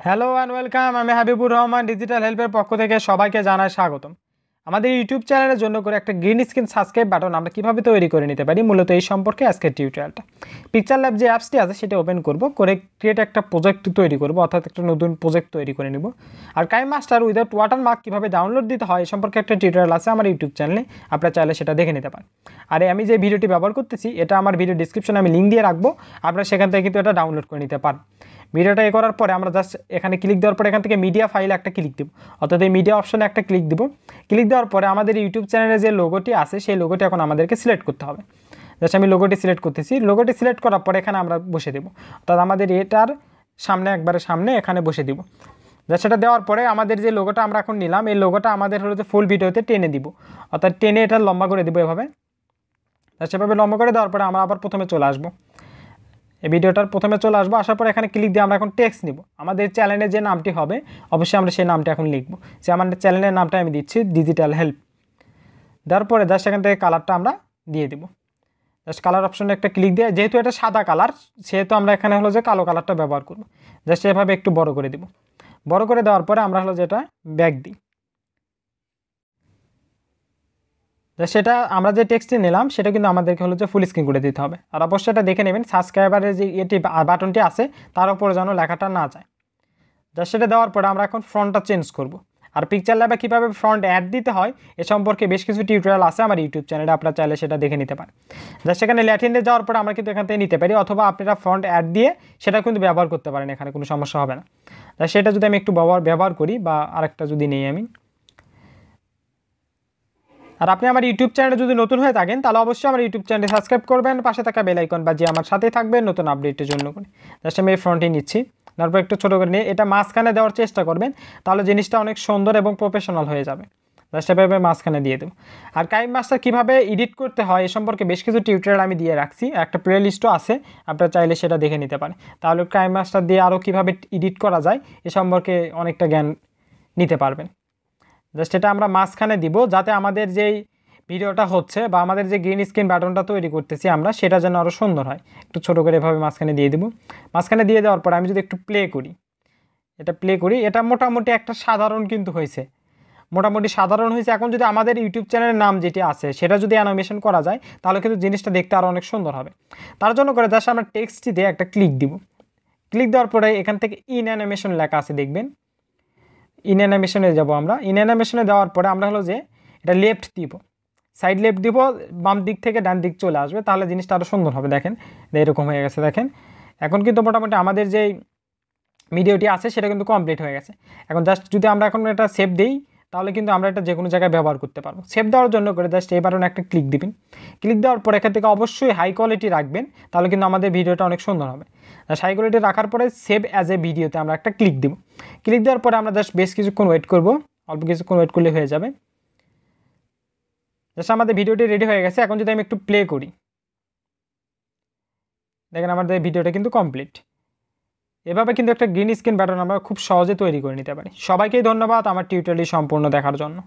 Hello and welcome. আমি Habibur Rahman digital হেল্পের পক্ষ থেকে সবাইকে জানাই স্বাগতম। আমাদের ইউটিউব চ্যানেলের জন্য করে একটা গ্রিন স্ক্রিন সাবস্ক্রাইব বাটন আমরা কীভাবে তৈরি করে নিতে পারি, মূলত এই সম্পর্কে আজকের টিউটোরিয়ালটা। পিকচার ল্যাব যে অ্যাপসটি আছে সেটা ওপেন করব, করে ক্রিয়েট একটা প্রজেক্ট তৈরি করব, অর্থাৎ একটা নতুন প্রজেক্ট তৈরি করে নিব। আর কাইম মাস্টার উইদাউট ওয়াটারমার্ক কীভাবে ডাউনলোড দিতে হয় এই সম্পর্কে একটা টিউটোরিয়াল আছে আমার ইউটিউব চ্যানেলে, আপনারা চাইলে সেটা দেখে নিতে পারেন। আর আমি যে ভিডিওটি ব্যবহার করতেছি এটা আমার ভিডিও ডিসক্রিপশনে আমি লিঙ্ক দিয়ে রাখবো, আপনারা সেখান থেকে কিন্তু এটা ডাউনলোড করে নিতে পারেন। ভিডিওটা করার পরে আমরা জাস্ট এখানে ক্লিক দেওয়ার পরে এখান থেকে মিডিয়া ফাইলে একটা ক্লিক দেবো, অর্থাৎ এই মিডিয়া অপশনে একটা ক্লিক দেবো। ক্লিক দেওয়ার পরে আমাদের ইউটিউব চ্যানেলে যে লোগোটি আছে সেই লোগোটি এখন আমাদেরকে সিলেক্ট করতে হবে। জাস্ট আমি লোগোটি সিলেক্ট করতেছি। লোগোটি সিলেক্ট করার পরে এখানে আমরা বসে দেবো, অর্থাৎ আমাদের এটার সামনে একবারে সামনে এখানে বসে দিব। জাস্ট সেটা দেওয়ার পরে আমাদের যে লোগোটা আমরা এখন নিলাম এই লোগোটা আমাদের হলো যে ফুল ভিডিওতে টেনে দিব, অর্থাৎ টেনে এটা লম্বা করে দেবো এভাবে। সেভাবে লম্বা করে দেওয়ার পরে আমরা আবার প্রথমে চলে আসবো, এই ভিডিওটার প্রথমে চলে আসবো। আসার পর এখানে ক্লিক দিয়ে আমরা এখন টেক্সট নিব। আমাদের চ্যানেলে যে নামটি হবে অবশ্যই আমরা সেই নামটা এখন লিখবো। যে আমার চ্যানেলের নামটা আমি দিচ্ছি ডিজিটাল হেল্প। দেওয়ার পরে জাস্ট এখান থেকে কালারটা আমরা দিয়ে দিব। জাস্ট কালার অপশনে একটা ক্লিক দিয়ে, যেহেতু এটা সাদা কালার সেহেতু আমরা এখানে হলো যে কালো কালারটা ব্যবহার করব। জাস্ট এভাবে একটু বড় করে দিব। বড় করে দেওয়ার পরে আমরা হলো যেটা ব্যাক দিই, সেটা আমরা যে টেক্সটটি নিলাম সেটা কিন্তু আমাদেরকে হলো যে ফুল স্ক্রিন করে দিতে হবে। আর অবশ্যই এটা দেখে নেবেন সাবস্ক্রাইবারের যে এটি বাটনটি আছে তার উপরে যেন লেখাটা না যায়। জাস্ট সেটা দেওয়ার পরে আমরা এখন ফ্রন্টটা চেঞ্জ করব। আর পিকচার ল্যাবে কীভাবে ফ্রন্ট অ্যাড দিতে হয় এ সম্পর্কে বেশ কিছু টিউটোরিয়াল আছে আমার ইউটিউব চ্যানেলে, আপনারা চাইলে সেটা দেখে নিতে পারেন। জাস্ট সেখানে ল্যাটিনে যাওয়ার পরে আমরা কিন্তু এখান থেকে নিতে পারি, অথবা আপনারা ফ্রন্ট অ্যাড দিয়ে সেটা কিন্তু ব্যবহার করতে পারেন, এখানে কোনো সমস্যা হবে না। সেটা যদি আমি একটু ব্যবহার করি বা আরেকটা যদি নেই আমি। আর আপনি আমার ইউটিউব চ্যানেলে যদি নতুন হয়ে থাকেন তাহলে অবশ্যই আমার ইউটিউব চ্যানেলটি সাবস্ক্রাইব করবেন, পাশে থাকা বেল আইকন বাজিয়ে আমার সাথেই থাকবেন নতুন আপডেটের জন্য। জাস্ট আমি এই ফ্রন্টে নিচ্ছি, তারপর একটু ছোটো করে নিয়ে এটা মাঝখানে দেওয়ার চেষ্টা করবেন, তাহলে জিনিসটা অনেক সুন্দর এবং প্রফেশনাল হয়ে যাবে। জাস্ট এভাবে মাঝখানে দিয়ে দেবো। আর কাইম মাস্টার কীভাবে এডিট করতে হয় এ সম্পর্কে বেশ কিছু টিউটোরিয়াল আমি দিয়ে রাখছি, একটা প্লে লিস্টও আছে, আপনারা চাইলে সেটা দেখে নিতে পারেন। তাহলে কাইম মাস্টার দিয়ে আরও কীভাবে এডিট করা যায় এ সম্পর্কে অনেকটা জ্ঞান নিতে পারবেন। জাস্ট এটা আমরা মাঝখানে দিব, যাতে আমাদের যেই ভিডিওটা হচ্ছে বা আমাদের যে গ্রিন স্ক্রিন বাটনটা তৈরি করতেছি আমরা সেটা যেন আরও সুন্দর হয়। একটু ছোটো করে এভাবে মাঝখানে দিয়ে দেবো। মাঝখানে দিয়ে দেওয়ার পর আমি যদি একটু প্লে করি, এটা মোটামুটি একটা সাধারণ কিন্তু হয়েছে, মোটামুটি সাধারণ হয়েছে। এখন যদি আমাদের ইউটিউব চ্যানেলের নাম যেটি আছে সেটা যদি অ্যানিমেশন করা যায় তাহলে কিন্তু জিনিসটা দেখতে আরও অনেক সুন্দর হবে। তার জন্য করে জাস্ট আমরা টেক্সটটিতে একটা ক্লিক দিব। ক্লিক দেওয়ার পরে এখান থেকে ইন অ্যানিমেশন লেখা আছে, দেখবেন ইন অ্যানিমেশনে যাব আমরা। ইন অ্যানিমেশনে দেওয়ার পরে আমরা হলো যে এটা লেফট দিব, সাইড লেফট দিব, বাম দিক থেকে ডান দিক চলে আসবে, তাহলে জিনিসটা আরও সুন্দর হবে। দেখেন এরকম হয়ে গেছে। দেখেন এখন কিন্তু মোটামুটি আমাদের যেই ভিডিওটি আছে সেটা কিন্তু কমপ্লিট হয়ে গেছে। এখন জাস্ট যদি আমরা এখন এটা সেভ দিই তাহলে কিন্তু আমরা এটা যে কোনো জায়গায় ব্যবহার করতে পারবো। সেভ দেওয়ার জন্য করে জাস্ট এই বাটনে একটা ক্লিক দিবেন। ক্লিক দেওয়ার পর এখান থেকে অবশ্যই হাই কোয়ালিটি রাখবেন, তাহলে কিন্তু আমাদের ভিডিওটা অনেক সুন্দর হবে। হাই কোয়ালিটি রাখার পরে সেভ অ্যাজ এ ভিডিওতে আমরা একটা ক্লিক দিব। ক্লিক দেওয়ার পরে আমরা জাস্ট বেশ কিছুক্ষণ ওয়েট করব, অল্প কিছুক্ষণ ওয়েট করলে হয়ে যাবে। জাস্ট আমাদের ভিডিওটি রেডি হয়ে গেছে। এখন যদি আমি একটু প্লে করি, দেখেন আমাদের ভিডিওটা কিন্তু কমপ্লিট। এভাবে কিন্তু একটা গ্রিন স্ক্রিন বাটন আমরা খুব সহজে তৈরি করে নিতে পারি। সবাইকেই ধন্যবাদ আমার টিউটোরিয়ালটি সম্পূর্ণ দেখার জন্য।